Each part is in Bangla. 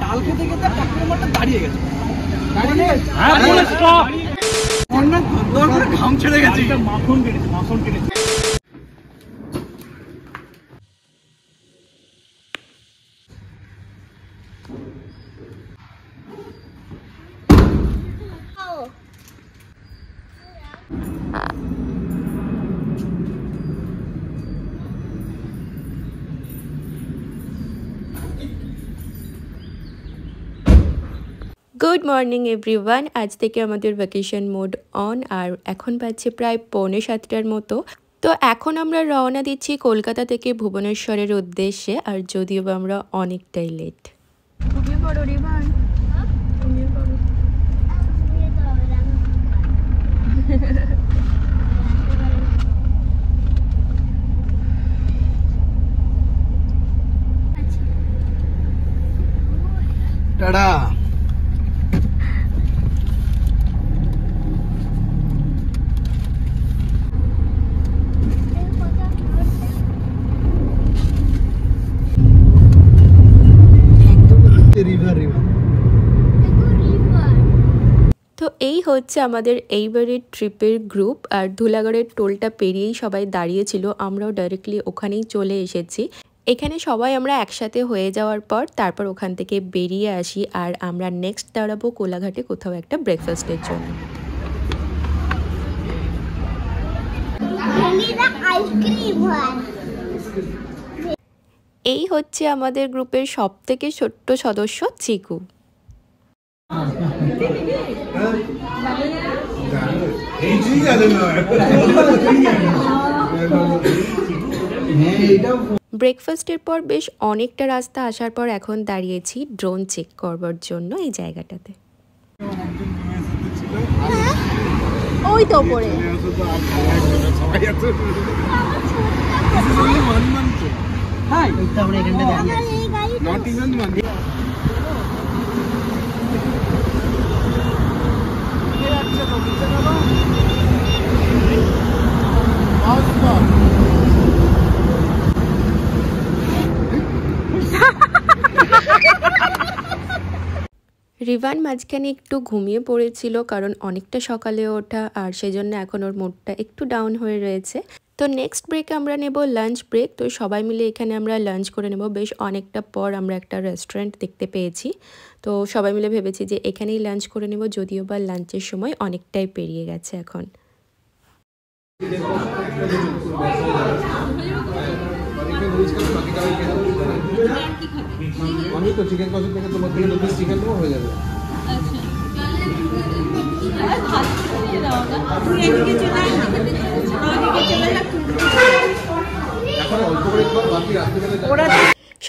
ডাল খেতে খেতে ট্রাক্টর দাঁড়িয়ে গেছে, ঘাম ছেড়ে গেছে, মাখন কেটেছে। Good morning everyone. আজ থেকে আমাদের ভ্যাকেশন মোড অন, আর এখন বাজছে প্রায় 6:45 মতো। তো এখন আমরা রওনা দিচ্ছি কলকাতা থেকে ভুবনেশ্বরের উদ্দেশ্যে, আর যদিও আমরা অনেকটাই লেট। টাটা। তো এই হচ্ছে আমাদের এইবারের ট্রিপের গ্রুপ, আর ধুলাগড়ের টোলটা পেরিয়েই সবাই দাঁড়িয়েছিল, আমরাও ডাইরেক্টলি ওখানেই চলে এসেছি। এখানে সবাই আমরা একসাথে হয়ে যাওয়ার পর তারপর ওখান থেকে বেরিয়ে আসি, আর আমরা নেক্সট দাঁড়াবো কোলাঘাটে কোথাও একটা ব্রেকফাস্টের জন্য। এই হচ্ছে আমাদের গ্রুপের সবথেকে ছোট্ট সদস্য চিকু। ব্রেকফাস্টের পর বেশ অনেকটা রাস্তা আসার পর এখন দাঁড়িয়েছি ড্রোন চেক করবার জন্য এই জায়গাটাতে। ওই তো পড়ে রিভান মাঝখানে একটু ঘুমিয়ে পড়েছিল, কারণ অনেকটা সকালে ওঠা, আর সেজন্য এখন ওর মুডটা একটু ডাউন হয়ে রয়েছে। তো নেক্সট ব্রেকে আমরা নেব লাঞ্চ ব্রেক। তো সবাই মিলে এখানে আমরা লাঞ্চ করে নেব। বেশ অনেকটা পর আমরা একটা রেস্টুরেন্ট দেখতে পেয়েছি, তো সবাই মিলে ভেবেছি যে এখানেই লাঞ্চ করে নেব, যদিও বা লাঞ্চের সময় অনেকটাই পেরিয়ে গেছে এখন। আমি তো চিকেন কষা থেকে তোমার থেকে দুটো চিকেন দেবো, হয়ে যাবে।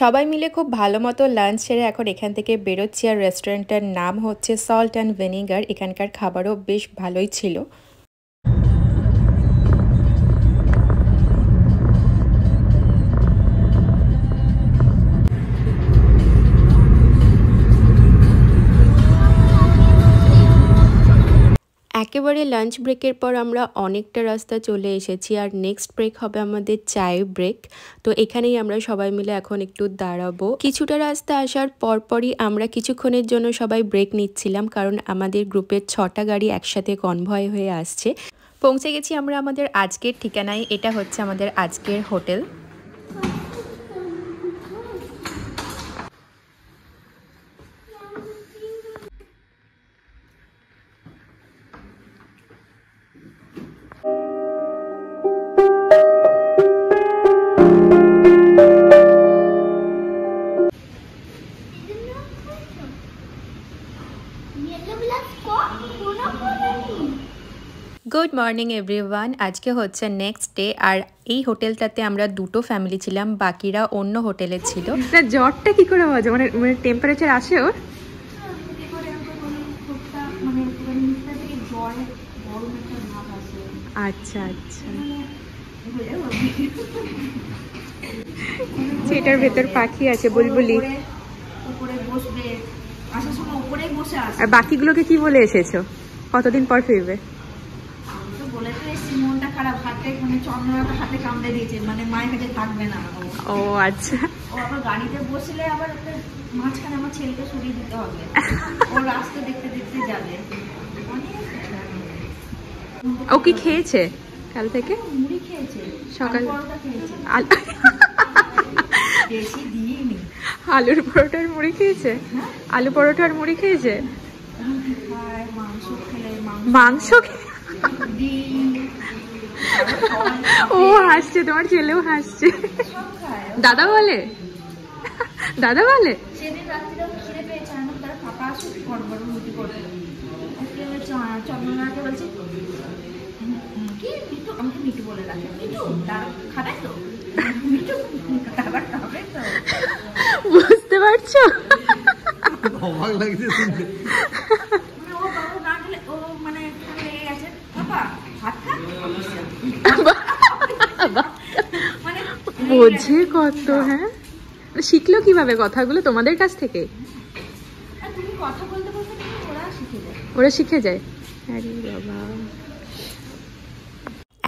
সবাই মিলে খুব ভালো মতো লাঞ্চ সেরে এখন এখান থেকে বেরোচ্ছি, আর রেস্টুরেন্টের নাম হচ্ছে সল্ট অ্যান্ড ভিনিগার। এখানকার খাবারও বেশ ভালোই ছিল। একেবারে লাঞ্চ ব্রেকের পর আমরা অনেকটা রাস্তা চলে এসেছি, আর নেক্সট ব্রেক হবে আমাদের চায় ব্রেক। তো এখানেই আমরা সবাই মিলে এখন একটু দাঁড়াবো। কিছুটা রাস্তা আসার পরপরই আমরা কিছুক্ষণের জন্য সবাই ব্রেক নিচ্ছিলাম, কারণ আমাদের গ্রুপের 6টা গাড়ি একসাথে কনভয় হয়ে আসছে। পৌঁছে গেছি আমরা আমাদের আজকের ঠিকানায়। এটা হচ্ছে আমাদের আজকের হোটেল। Good morning everyone. আজকে হচ্ছে নেক্সট ডে, আর এই হোটেলটাতে আমরা দুটো ফ্যামিলি ছিলাম, বাকিরা অন্য হোটেলে ছিল। জ্বরটা কি করে হয়, মানে টেম্পারেচার আসে ওর? আচ্ছা আচ্ছা, সেটার ভেতর পাখি আছে বুলবুলি, আর বাকিগুলোকে কি বলে এসেছো? কতদিন পর ফিরবে? এসছি, মনটা খারাপ, হাতে মানে চন্দ্রনাথ হাতে কামড়ে দিয়েছে, মানে মায়ের কাছে থাকবে না। ও আচ্ছা, ও আবার গাড়িতে বসলে আবার একটা মাঝখানে আমার ছেলেকে সরিয়ে দিতে হবে, ও রাস্তা দেখতে দেখতে যাবে। ও কি খেয়েছে কাল থেকে? মুড়ি খেয়েছে, সকাল পরোটা খেয়েছে, বেশি দিইনি। আলুর পরোটার মুড়ি খেয়েছে, আলু পরোটার মুড়ি খেয়েছে, মাংস খেলে মাংস ডিম। ও হাসছে, তোমার ছেলেও হাসছে। দাদা বলে, দাদা বলে। সেদিন রাত্রিরেও খিদে পেয়েছে, আমি তার পাপা আসুক করবো রুটি করবো, ওকে চন্দ্রনাথকে বলছি কি মিঠু, আমাকে মিঠু বলে রাখে, মিঠু দাদা খাবে তো, মিঠু দাদা খাবে তো। বুঝতে পারছো? অবাক লাগছে শুনতে। ও বাবু না গেলে ও মানে লেগে গেছে, পাপা ভাত খা, মানে বোঝে কত। হ্যাঁ, শিখলো কিভাবে কথাগুলো? তোমাদের কাছ থেকে? তুমি কথা বলতে বলতে ওরা শিখে যায়, ওরা শিখে যায়। আরে বাবা।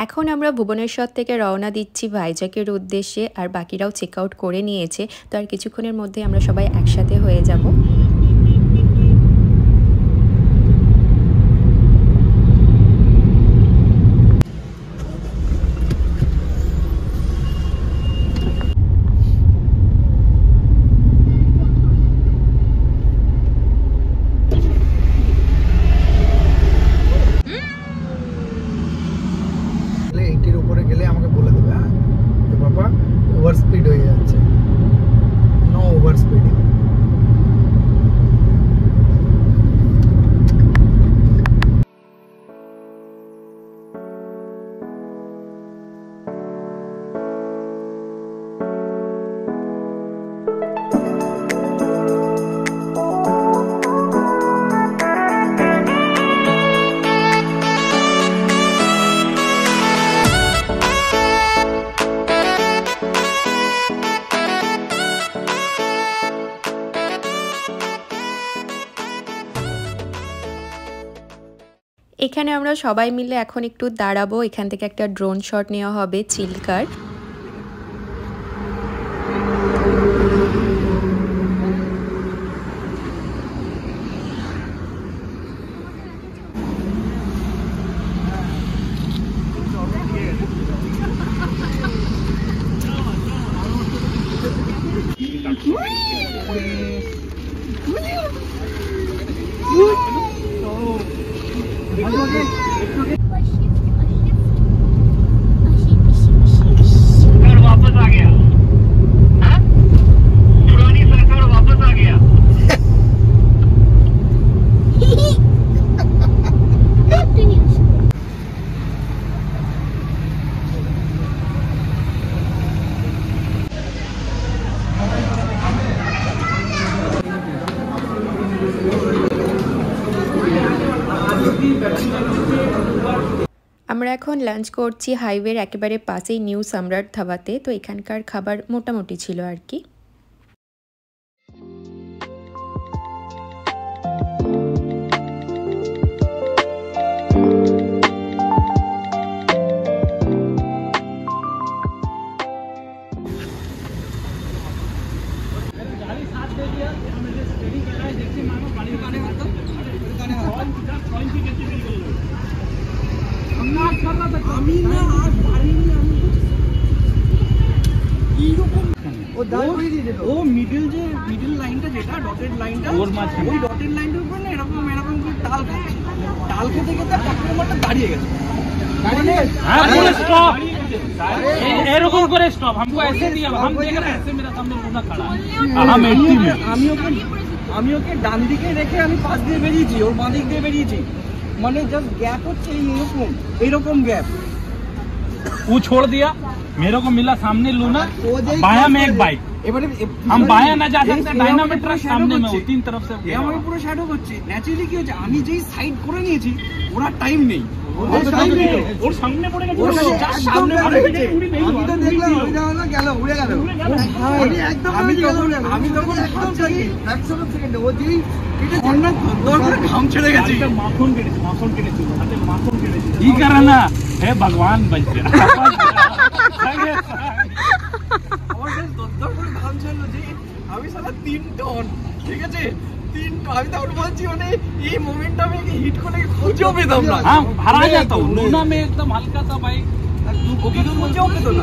এখন আমরা ভুবনেশ্বর থেকে রওনা দিচ্ছি ভাইজ্যাকের উদ্দেশ্যে, আর বাকিরাও চেক আউট করে নিয়েছে, তো আর কিছুক্ষণের মধ্যে আমরা সবাই একসাথে হয়ে যাব। ওভার স্পিড হয়ে যাচ্ছে, নো ওভার স্পিডিং। এখানে আমরা সবাই মিলে এখন একটু দাঁড়াবো, এখান থেকে একটা ড্রোন শট নেওয়া হবে চিল্কার। वापस आ गया, पुरानी सरकार वापस आ गया। আমরা এখন লাঞ্চ করছি হাইওয়ের একেবারে পাশেই নিউ সম্রাট ধাবাতে, তো এখানকার খাবার মোটামুটি ছিল আর কি। ও মিডল যে মিডল লাইনটা যেটা ডটেড লাইনটা, ওই ডটেড লাইনটার উপর না এরকম এরকম করে টাল খাচ্ছে, টাল খেতে খেতে ট্রাকের মাঠটা দাঁড়িয়ে গেছে। एरोकॉम करे स्टॉप हमको ऐसे दिया, हम देख रहे हैं ऐसे, मेरा सामने लूना खड़ा है, हम एंटी में। আমি ওকে ডান দিকে রেখে আমি পাশ দিয়ে বেরিয়েছি, ওর বাঁ দিক দিয়ে বেরিয়েছি, মানে জাস্ট গ্যাপ হচ্ছে এইরকম গ্যাপ। वो छोड़ दिया, मेरे को मिला सामने लूना, बाया में एक बाइक, এবারে हम बाया ना जा सकते, डायनामिक ट्रक सामने में हो, तीन तरफ से আমাকে পুরো শ্যাডো করছে। ন্যাচারালি কি হচ্ছে, আমি যেই সাইড করে নিয়েছি ওরা টাইম নেই, ওর সামনে পড়ে গেছে, সামনে পড়ে গেছে। আমি তো দেখলাম গেল উড়ে গেল। আমি তখন একদম ফ্র্যাকশন অফ সেকেন্ডে ও যেই ঘাম ছেড়ে গেছে। মাখন কেটেছে, মাখন কেটেছে, হাতে মাখন কেটেছে। কি করা না হে ভগবান বলছে ঘাম ছাড়লো যে আমি সারা 3 টন, ঠিক আছে 3 টন। আমি তখন বলছি মানে এই মোমেন্টটা আমি হিট করে খুঁজেও পেতাম না। हाँ हरा जाता हूँ लूना में एकदम हल्का सा बाइक খুঁজেও পেত না।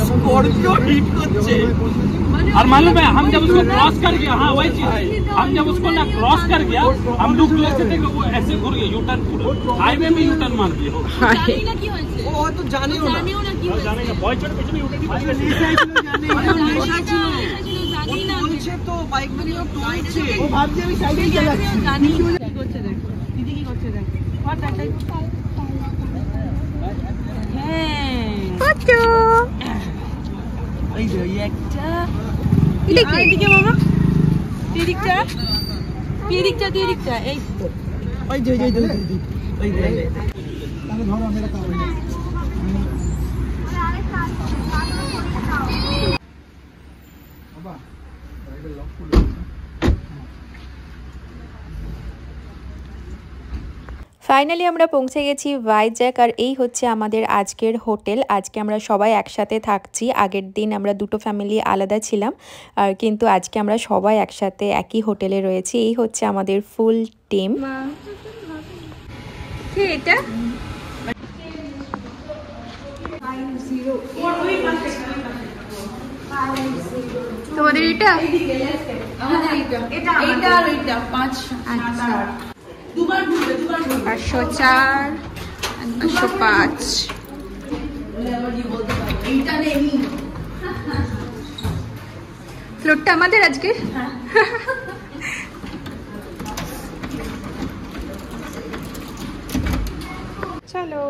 स्कॉर्पियो हिट করছে। और मालूम है हम जब उसको क्रॉस कर गया, हाँ वही चीज है, हम जब उसको ना क्रॉस कर गया हम लोग ऐसे थे वो ऐसे घुर गए, यू टर्न पूरा हाईवे में यू टर्न मार दिया। ও হয়তো জানিও না। जाने का बहुत छोटे पिछले उठे বলছে তো বাইক নিয়ে টলছে। ও ভাবছে আমি সাইকেল চালাচ্ছি। এই যে এই একটা এইদিকে মামা দিকটা এই ওই যে ওই যে ওই যে তাহলে ধরো আমি এটা কারণ বাবা এটা লক করে ফাইনালি আমরা পৌঁছে গেছি ভাইজ্যাক, আর এই হচ্ছে আমাদের আজকের হোটেল। আজকে আমরা সবাই একসাথে থাকছি। আগের দিন আমরা দুটো ফ্যামিলি আলাদা ছিলাম, আর কিন্তু আজকে আমরা সবাই একসাথে একই হোটেলে রয়েছি। এই হচ্ছে আমাদের ফুল টিম। এটা তোমাদের এটা এটা আর এটা 5। আচ্ছা 504 505। ফ্লোরটা আমাদের আজকে। চলো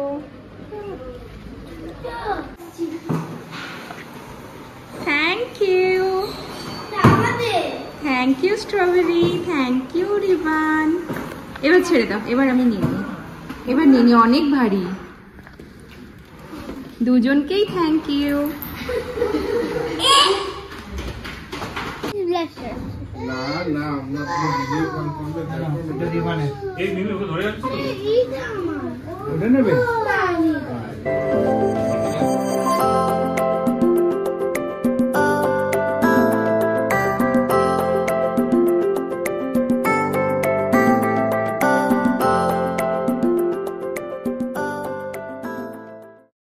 thank you, thank you strawberry, thank you Riban. এবার ছেড়ে দাও, এবার আমি নিয়ে নিই, এবার নিয়ে নিই, অনেক ভারী। দুজনকেই থ্যাংক ইউ। না না আমরা ভিডিও কল করবে এটা দিবানে এই মিমি ওকে ধরে যাচ্ছে ওটা নেবে